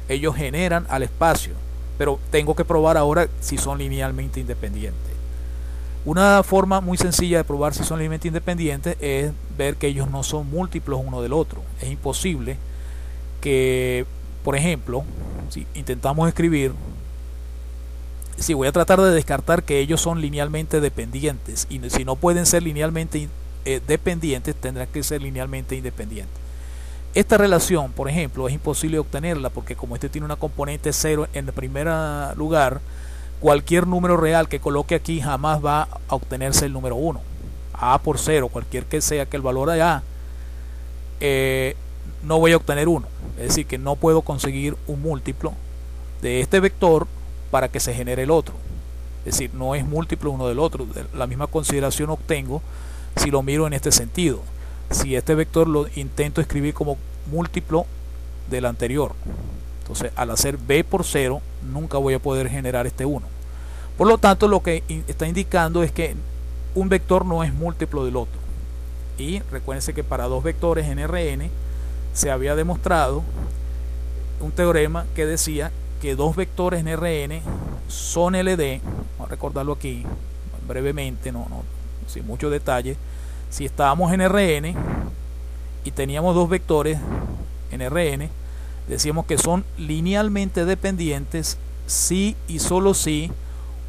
ellos generan al espacio, pero tengo que probar ahora si son linealmente independientes. Una forma muy sencilla de probar si son linealmente independientes es ver que ellos no son múltiplos uno del otro. Es imposible que, por ejemplo, si intentamos escribir, si voy a tratar de descartar que ellos son linealmente dependientes, y si no pueden ser linealmente dependientes, tendrán que ser linealmente independientes. Esta relación, por ejemplo, es imposible obtenerla porque como este tiene una componente 0 en el primer lugar, cualquier número real que coloque aquí jamás va a obtenerse el número 1. A por 0, cualquier que sea que el valor de A, no voy a obtener 1. Es decir, que no puedo conseguir un múltiplo de este vector para que se genere el otro. Es decir, no es múltiplo uno del otro. La misma consideración obtengo si lo miro en este sentido. Si este vector lo intento escribir como múltiplo del anterior, entonces al hacer b por 0 nunca voy a poder generar este 1. Por lo tanto, lo que está indicando es que un vector no es múltiplo del otro. Y recuérdense que para dos vectores en Rn se había demostrado un teorema que decía que dos vectores en Rn son LD. Vamos a recordarlo aquí brevemente, no sin mucho detalle. Si estábamos en Rn y teníamos dos vectores en Rn, decíamos que son linealmente dependientes si y solo si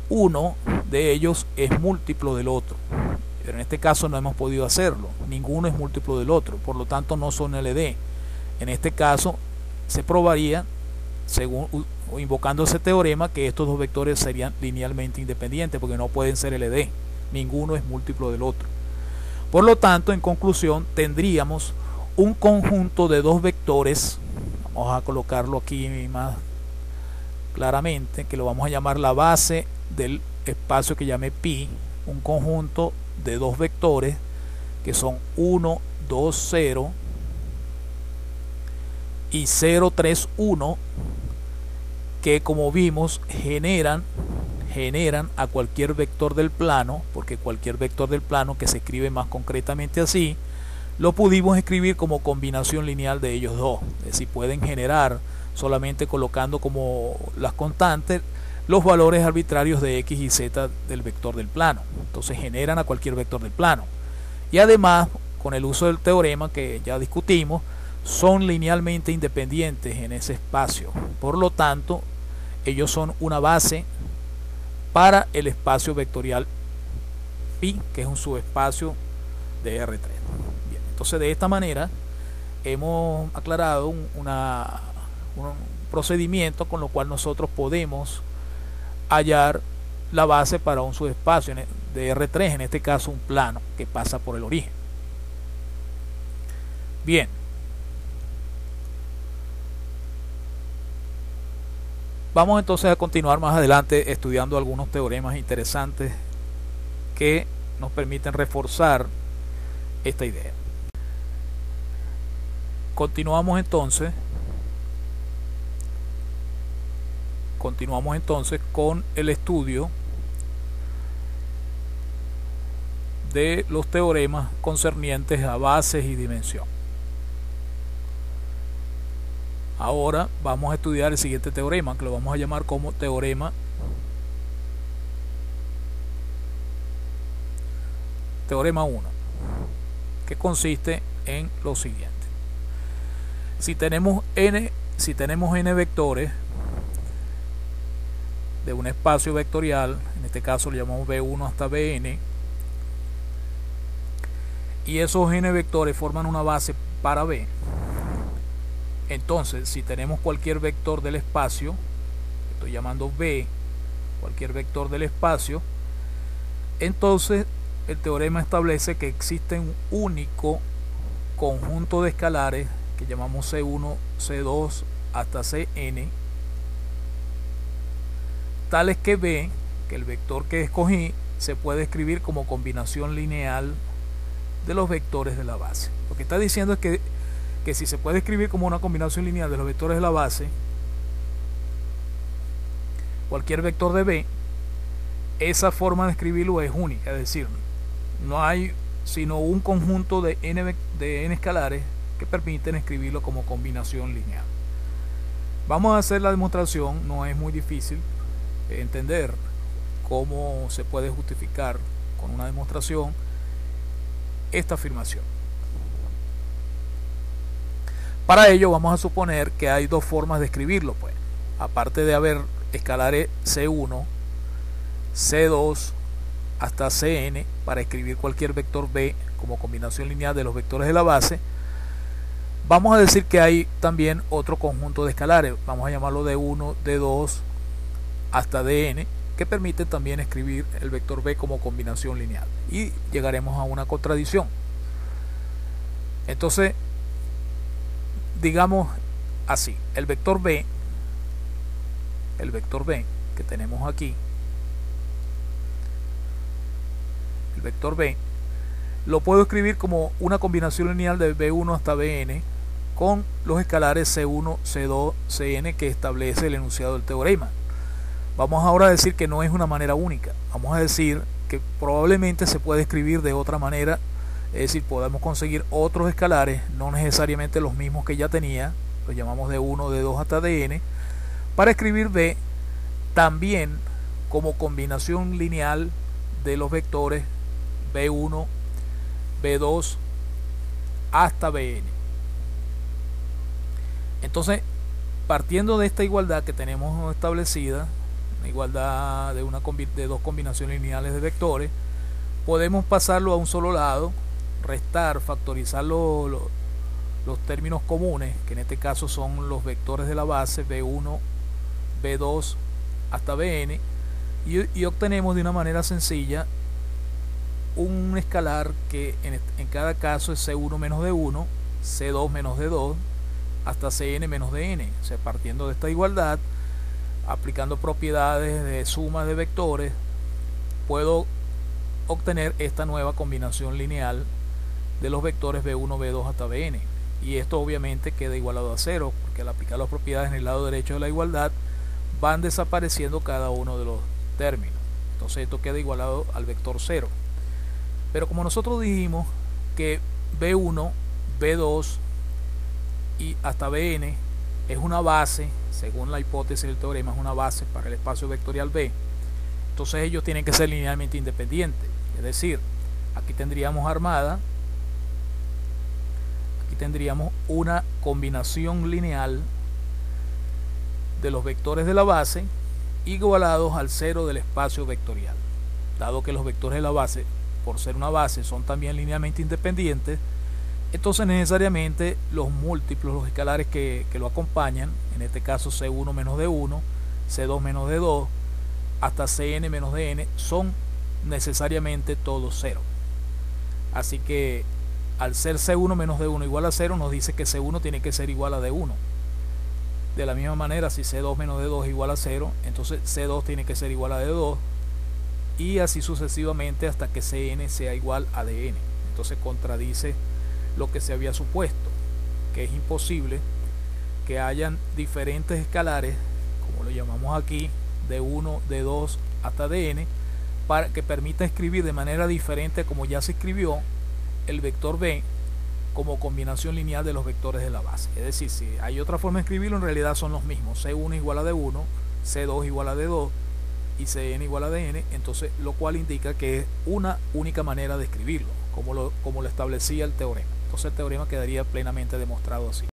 uno de ellos es múltiplo del otro. Pero en este caso no hemos podido hacerlo. Ninguno es múltiplo del otro, por lo tanto no son LD. En este caso se probaría, según invocando ese teorema, que estos dos vectores serían linealmente independientes porque no pueden ser LD. Ninguno es múltiplo del otro. Por lo tanto, en conclusión, tendríamos un conjunto de dos vectores. Vamos a colocarlo aquí más claramente, que lo vamos a llamar la base del espacio que llame pi. Un conjunto de dos vectores que son 1, 2, 0 y 0, 3, 1, que como vimos generan a cualquier vector del plano, porque cualquier vector del plano, que se escribe más concretamente así, lo pudimos escribir como combinación lineal de ellos dos. Es decir, pueden generar solamente colocando como las constantes los valores arbitrarios de x y z del vector del plano. Entonces generan a cualquier vector del plano. Y además, con el uso del teorema que ya discutimos, son linealmente independientes en ese espacio. Por lo tanto, ellos son una base para el espacio vectorial pi, que es un subespacio de R3. Bien, entonces de esta manera hemos aclarado un procedimiento con lo cual nosotros podemos hallar la base para un subespacio de R3, en este caso un plano que pasa por el origen. Bien, vamos entonces a continuar más adelante estudiando algunos teoremas interesantes que nos permiten reforzar esta idea. Continuamos entonces con el estudio de los teoremas concernientes a bases y dimensión. Ahora vamos a estudiar el siguiente teorema, que lo vamos a llamar como teorema 1, que consiste en lo siguiente. Si tenemos n vectores de un espacio vectorial, en este caso lo llamamos V1 hasta Vn, y esos n vectores forman una base para V, entonces si tenemos cualquier vector del espacio, estoy llamando V, cualquier vector del espacio, entonces el teorema establece que existe un único conjunto de escalares que llamamos C1, C2 hasta Cn, tales que V, que el vector que escogí, se puede escribir como combinación lineal de los vectores de la base. Lo que está diciendo es que si se puede escribir como una combinación lineal de los vectores de la base, cualquier vector de V, esa forma de escribirlo es única, es decir, no hay sino un conjunto de n escalares que permiten escribirlo como combinación lineal. Vamos a hacer la demostración. No es muy difícil entender cómo se puede justificar con una demostración esta afirmación. Para ello vamos a suponer que hay dos formas de escribirlo, pues. Aparte de haber escalares C1, C2 hasta Cn para escribir cualquier vector B como combinación lineal de los vectores de la base, vamos a decir que hay también otro conjunto de escalares, vamos a llamarlo D1, D2 hasta Dn, que permite también escribir el vector B como combinación lineal, y llegaremos a una contradicción. Entonces, digamos así, el vector B que tenemos aquí, el vector B lo puedo escribir como una combinación lineal de B1 hasta Bn con los escalares C1, C2, Cn que establece el enunciado del teorema. Vamos ahora a decir que no es una manera única, vamos a decir que probablemente se puede escribir de otra manera, es decir, podemos conseguir otros escalares, no necesariamente los mismos que ya tenía, los llamamos D1, D2 hasta Dn, para escribir B también como combinación lineal de los vectores B1, B2 hasta Bn. Entonces, partiendo de esta igualdad que tenemos establecida, una igualdad de dos combinaciones lineales de vectores, podemos pasarlo a un solo lado, restar, factorizar los términos comunes, que en este caso son los vectores de la base B1, B2 hasta Bn, y obtenemos de una manera sencilla un escalar que en cada caso es C1 menos D1, C2 menos D2 hasta Cn menos Dn. O sea, partiendo de esta igualdad, aplicando propiedades de sumas de vectores, puedo obtener esta nueva combinación lineal de los vectores B1, B2 hasta Bn, y esto obviamente queda igualado a 0, porque al aplicar las propiedades en el lado derecho de la igualdad van desapareciendo cada uno de los términos. Entonces esto queda igualado al vector 0. Pero como nosotros dijimos que B1, B2 y hasta Bn es una base, según la hipótesis del teorema, es una base para el espacio vectorial B, entonces ellos tienen que ser linealmente independientes. Es decir, aquí tendríamos armada, aquí tendríamos una combinación lineal de los vectores de la base igualados al 0 del espacio vectorial. Dado que los vectores de la base, por ser una base, son también linealmente independientes, entonces necesariamente los múltiplos, los escalares que lo acompañan, en este caso C1 menos D1, C2 menos D2, hasta Cn menos Dn, son necesariamente todos 0. Así que al ser C1 menos D1 igual a 0, nos dice que C1 tiene que ser igual a D1. De la misma manera, si C2 menos D2 es igual a 0, entonces C2 tiene que ser igual a D2, y así sucesivamente hasta que Cn sea igual a Dn. Entonces contradice lo que se había supuesto, que es imposible que hayan diferentes escalares, como lo llamamos aquí, D1, D2 hasta Dn, para que permita escribir de manera diferente, como ya se escribió, el vector B como combinación lineal de los vectores de la base. Es decir, si hay otra forma de escribirlo, en realidad son los mismos: C1 igual a D1, C2 igual a D2 y Cn igual a Dn. Entonces, lo cual indica que es una única manera de escribirlo, como lo establecía el teorema. Entonces el teorema quedaría plenamente demostrado así.